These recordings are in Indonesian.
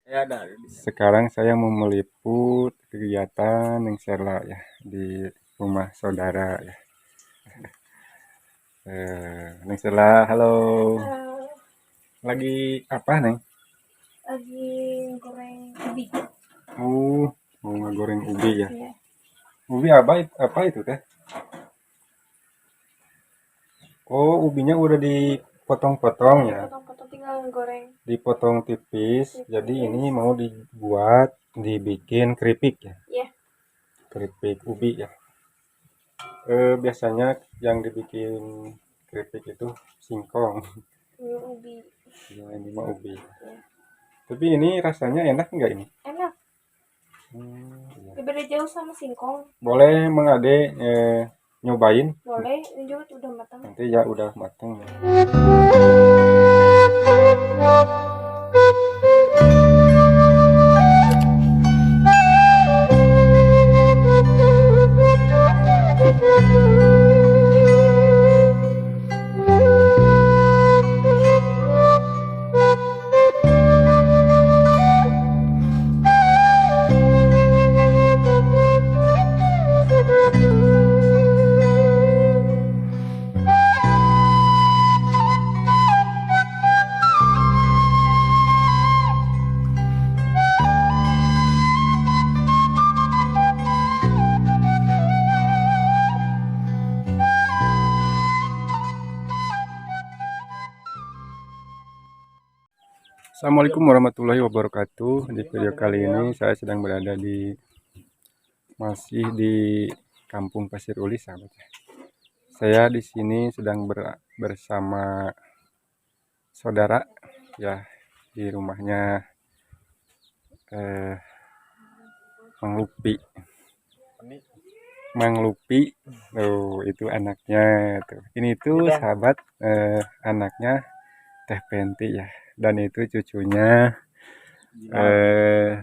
Ya ada di sana. Sekarang saya mau meliput kegiatan yang Sheila ya di rumah saudara ya. Neng Sheila, halo. Eh, Lagi apa Neng? lagi goreng ubi. Oh, mau ngegoreng ubi ya. Iya. Ubi apa itu teh? Oh, ubinya udah dipotong-potong ya. Potong-potong tinggal goreng Dipotong tipis. Jadi ini tipis. mau dibikin keripik ya. Iya. Keripik ubi ya. Biasanya yang dibikin keripik itu singkong. Ini ubi. Ya, ini mah ubi. Iya. Tapi ini rasanya enak nggak ini? Enak. Iya. Beda jauh sama singkong. Boleh mengade nyobain? Boleh. Ini juga udah matang. Nanti ya udah matang ya. Assalamualaikum warahmatullahi wabarakatuh. Di video kali ini saya sedang berada masih di Kampung Pasir Uli, sahabat ya. Saya di sini sedang bersama saudara ya di rumahnya eh, Mang Lupi. Mang Lupi, oh itu anaknya tuh. Ini tuh sahabat anaknya Teh Penti ya. Dan itu cucunya eh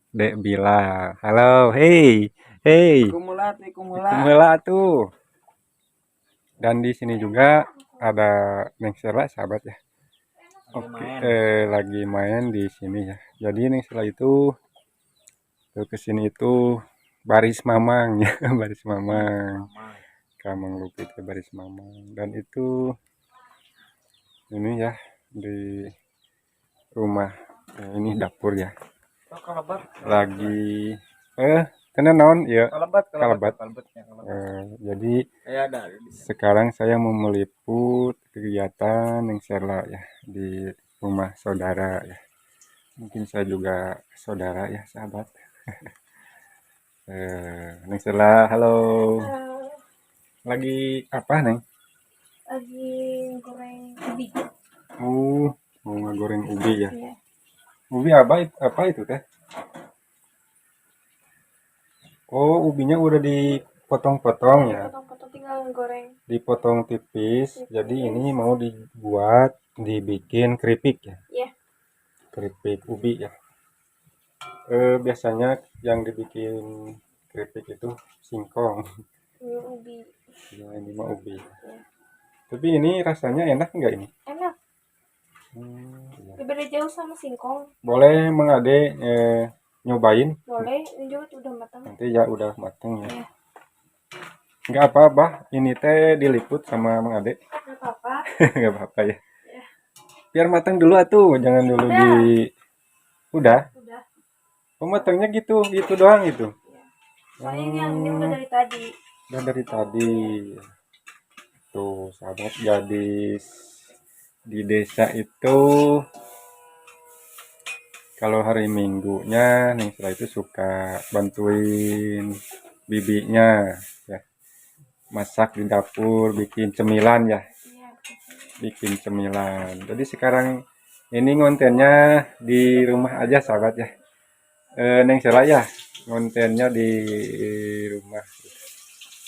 Dek Bila. Halo, hey, hey, Kumulat, kumulat. Kumela tuh. Dan di sini juga ada Neng Sela, sahabat ya. Oke, lagi main di sini ya. Jadi Neng Sela itu tuh kesini itu baris mamang ya, baris mamang. Kamang Lupi itu baris mamang. Dan itu ini ya di rumah ini dapur ya. Lagi tenan naon ya kalabat. Jadi Ya ada di sana. sekarang saya mau meliput kegiatan yang Sheila ya di rumah saudara ya. Mungkin saya juga saudara ya, sahabat. Neng Sheila, halo. Eh, Lagi apa Neng? lagi goreng ubi. Oh, mau ngegoreng ubi ya. Iya. Ubi apa itu teh? Oh, ubinya udah dipotong-potong ya. Potong-potong tinggal goreng Dipotong tipis. tipis. Jadi ini mau dibikin keripik ya. Iya. Keripik ubi ya. Biasanya yang dibikin keripik itu singkong. Ini ubi. Ya, ini mah ubi. Iya. Tapi ini rasanya enak nggak ini? Enak. Iya. Beda jauh sama singkong. Boleh mengade nyobain? Boleh. Ini juga udah matang. Nanti ya udah matang ya. Iya. Nggak apa-apa, ini teh diliput sama Mang Ade. Nggak apa-apa. Nggak apa-apa ya. Iya. Biar matang dulu atuh, jangan dulu Udah. Udah. Udah. Oh, matangnya gitu, gitu doang gitu. Iya. Soalnya ini udah dari tadi. Udah dari tadi. Tuh, sahabat gadis di desa itu kalau hari Minggunya nih setelah itu suka bantuin bibinya ya masak di dapur bikin cemilan ya, Iya. bikin cemilan. Jadi sekarang ini ngontennya di rumah aja, sahabat ya. Neng Sela ya ngontennya di rumah,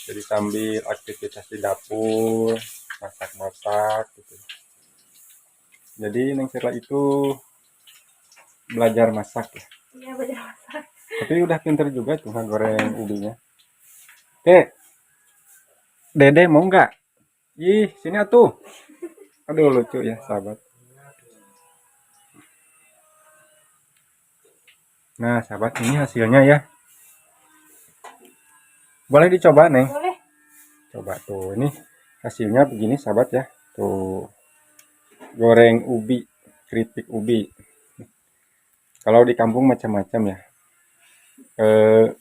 jadi sambil aktivitas di dapur masak-masak gitu. Jadi Neng Sela itu belajar masak ya, Iya, belajar masak. tapi udah pinter juga tuh goreng ubinya. Dede mau nggak? Ih, sini atuh. Aduh lucu ya, sahabat. Nah, sahabat, ini hasilnya ya. Boleh dicoba, Neng. Boleh. Coba tuh, ini hasilnya begini, sahabat ya. Tuh, goreng ubi, keripik ubi. Kalau di kampung macam-macam ya.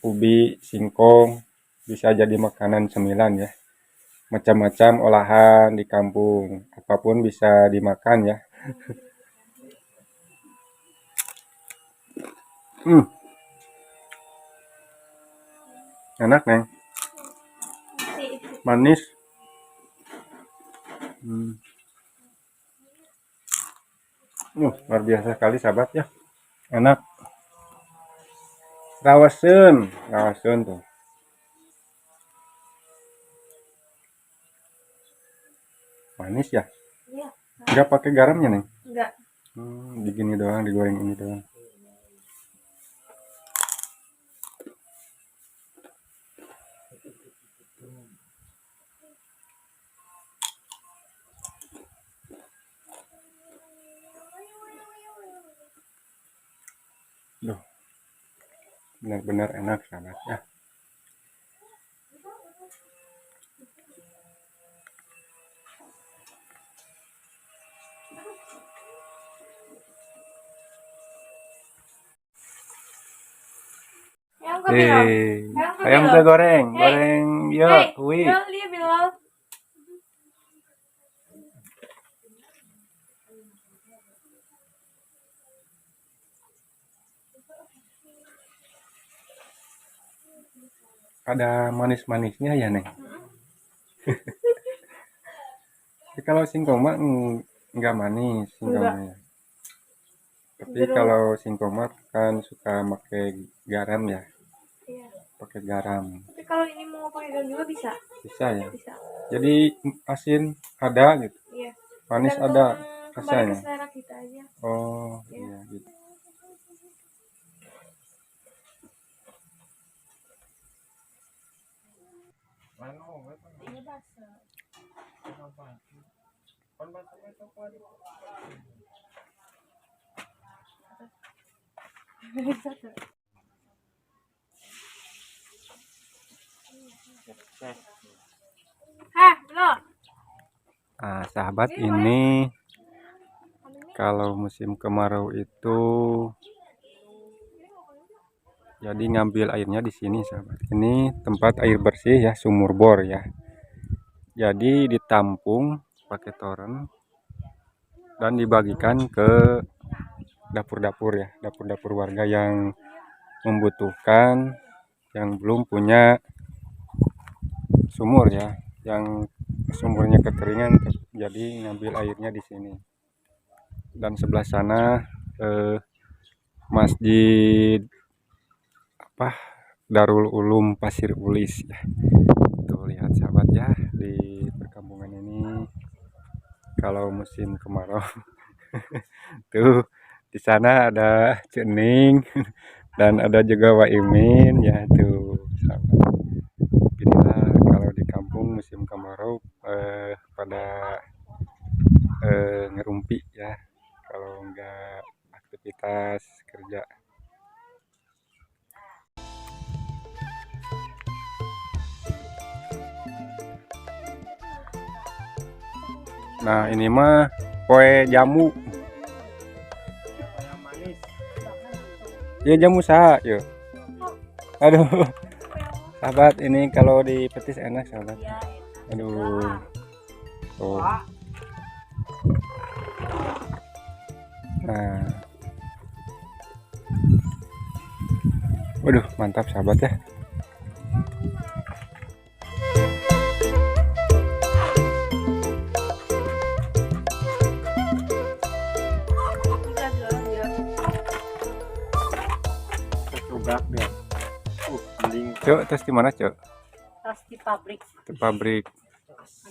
Ubi, singkong, bisa jadi makanan cemilan ya. Macam-macam olahan di kampung, apapun bisa dimakan ya. Enak, Neng. Manis. Luar biasa sekali, sahabat ya. Enak. Rawasen tuh. Manis ya. Iya. Enggak pakai garamnya, Neng. Enggak. Begini doang, digoreng ini doang. Duh, benar-benar enak, sahabat ya. Ayam goreng, yuk, wih. Lihat Bilal. Ada manis-manisnya ya, Neng. Tapi kalau singkong mah enggak manis singkongnya. Tapi kalau singkong mah kan suka pakai garam ya. Iya. Pakai garam. Tapi kalau ini mau pakai garam juga bisa. Bisa ya. Bisa. Jadi asin ada gitu. Iya. Manis Tergantung ada kembali rasanya. ke selera kita aja. Oh, iya gitu. Belum. Nah, sahabat, ini kalau musim kemarau itu jadi ngambil airnya di sini, sahabat. Ini tempat air bersih ya, sumur bor ya. Jadi ditampung pakai toren dan dibagikan ke dapur-dapur ya, dapur-dapur warga yang membutuhkan, yang belum punya sumur ya, yang sumurnya kekeringan, jadi ngambil airnya di sini. Dan sebelah sana masjid Darul Ulum Pasir Ulis ya. Tuh lihat, sahabat ya, di perkampungan ini kalau musim kemarau tuh di sana ada Cening dan ada juga Waimin ya, tuh sahabat. Inilah kalau di kampung musim kemarau pada ngerumpi ya, kalau enggak aktivitas kerja. Nah, ini mah kue jamu. Ya, jamu sah, yuk. Aduh, sahabat, ini kalau dipetis enak, sahabat. Aduh, tuh. Nah, waduh, mantap, sahabat ya. Cuk, terus di mana, Cuk? Terus di pabrik. Di pabrik.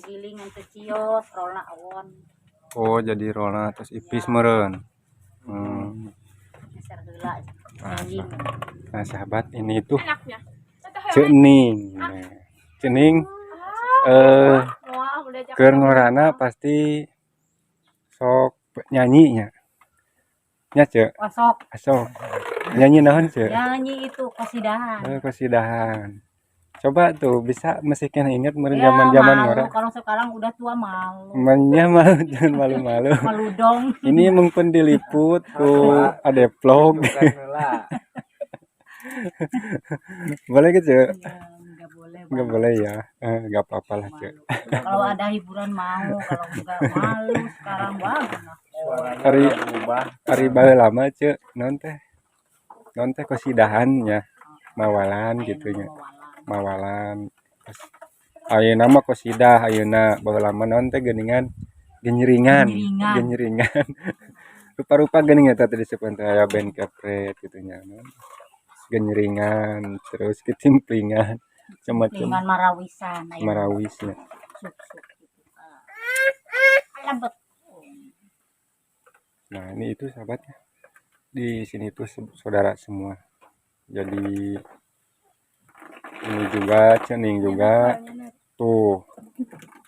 Giling ente cios, rolna awon. Oh, jadi rolna terus ipis meureun. Geser heula. Nah, sahabat, ini tuh Enaknya. Cening. Cening keur ngorana pasti sok nyanyinya. Nya, Cuk. Wasok. Asok. Nyanyi naon sih? Nyanyi itu kasidahan. Kasidahan. Coba tuh bisa masih kena ingat meureun Ya zaman-zaman malu ngora. kalau sekarang udah tua malu. Manya malu jangan malu-malu. Malu dong. Ini mungkin diliput tuh ada vlog. Bukan heula. Boleh gitu? Ya, nggak boleh. Nggak malu. boleh ya. Nggak apa-apa lah, Cek. Malu. Kalau ada hiburan mau, kalau enggak malu sekarang banget. Suaranya Hari udah berubah. hari baheula lama, Cek. Non teh kosidahan ya. Mawalan gitu nya. Mawalan. Ayeuna mah kosidah ayeuna baheula lama non teh geuningan genyeringan. Genyeringan. Rupa-rupa geuning eta teh disebut teh aya band kepret gitu nya. Genyeringan terus ketimplingan macam-macam Dengan marawisan. marawisnya. Suk-suk gitu. Lembut. Nah, ini itu sahabatnya. Di sini tuh saudara semua. Jadi ini juga cening juga tuh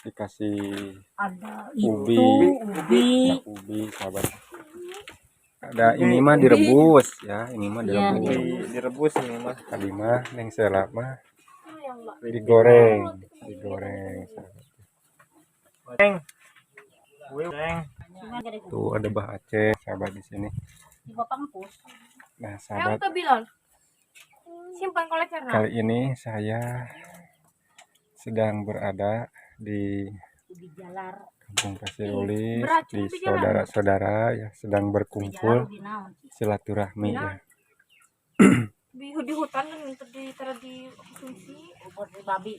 dikasih Ada ubi, itu ubi. sahabat. Ada ini mah direbus ya, ini mah Iya, direbus. Direbus ini mah. Tadi mah neng selak mah yang mbak. digoreng, sahabat. Neng. Neng. Cuma gede gede. Tuh ada bah Aceh sahabat di sini. Di Bapak Empus. Nah, Yang sahabat, tuh Bilal. Simpan kolecerna. kali ini saya sedang berada di Ubi jalar. Kampung Pasir Ulis, beracun di ubi jalar. saudara-saudara ya sedang Ubi jalar berkumpul ubi naon. silaturahmi ya. Di hutan kan minta ditaruh di fungsi. Ubur di babi.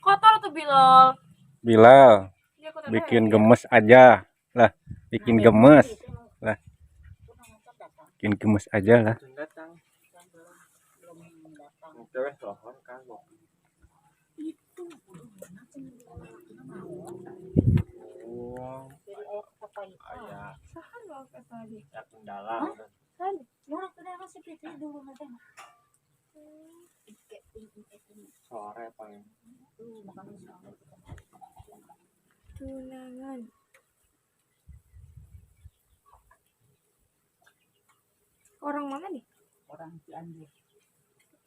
Kotor tuh Bilal. Bilal Dia kotor bikin ya. gemes aja lah, bikin gemes lah, bikin gemes aja lah. Datang. Cewek telepon kan. Oh, Dari air kepahitan. aya Sahan loh kata tadi. ya kendala. Kan. Murah tuh daerah si Fitri dulu nanti. Sore paling. Tunangan. Orang mana nih? Orang Cianjur.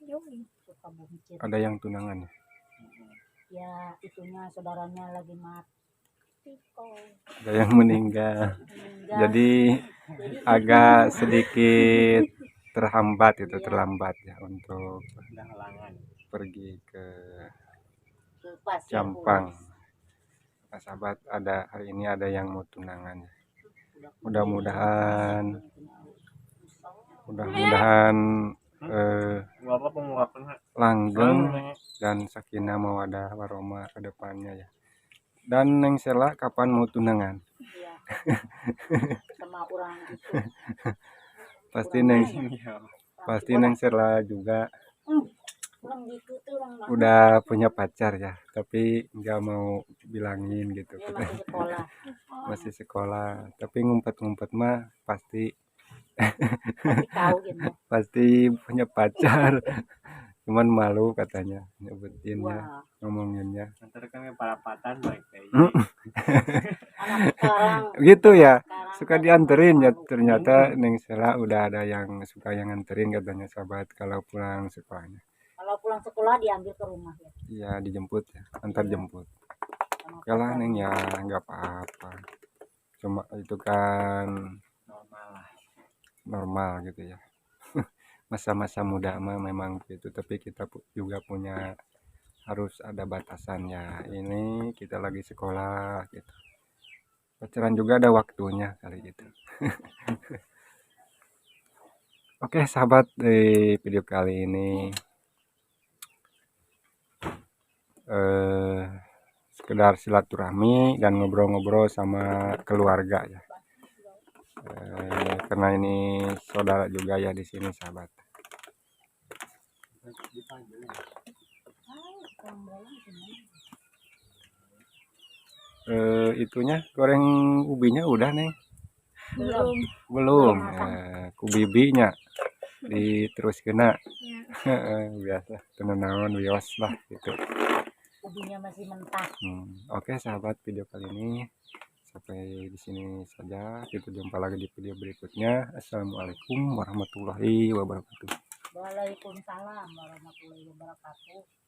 Jauh nih. Sukabumi Cirebon. Ada yang tunangan ya? Ya itunya saudaranya lagi mati kok. Ada yang meninggal. Meninggal. Jadi agak sedikit terhambat itu, terlambat ya untuk Ada halangan. pergi ke Ke Pasir Jampang. Ulis. Nah, sahabat, ada hari ini ada yang mau tunangan. Mudah-mudahan Gua penguapan langgeng dan sakinah mawadah warahmah ke depannya ya. Dan Neng Sela kapan mau tunangan? Iya. Sama orang itu. Pasti Neng Sela juga Orang gitu tuh orang mana? udah punya pacar ya, tapi nggak mau bilangin gitu. Dia masih sekolah. Masih sekolah, tapi ngumpet-ngumpet mah pasti Pasti tahu gitu. pasti punya pacar. Cuman malu katanya nyebutinnya, Wah. ngomonginnya. Ntar kami parapatan baik kayak Anak sekarang. Gitu ya, sekarang suka kan dianterin ya. malu. Ternyata Neng Sela udah ada yang suka yang nganterin katanya sahabat kalau pulang sekolahnya. Kalau pulang sekolah diambil ke rumah ya. Iya dijemput ya, antar jemput. Sama Oke lah pacar. Neng ya, nggak apa-apa. Cuma itu kan normal lah. normal gitu ya. Masa-masa muda mah memang begitu, tapi kita juga punya harus ada batasannya. Ini kita lagi sekolah gitu. Pacaran juga ada waktunya kali gitu. Oke sahabat, di video kali ini sekedar silaturahmi dan ngobrol-ngobrol sama keluarga ya. Karena ini saudara juga ya di sini sahabat. Itunya goreng ubinya udah nih Belum. belum kubibinya diterus kena Ya. biasa tenenawan wios lah gitu. ubinya masih mentah. Oke sahabat, video kali ini sampai di sini saja. Kita jumpa lagi di video berikutnya. Assalamualaikum warahmatullahi wabarakatuh. Waalaikumsalam warahmatullahi wabarakatuh.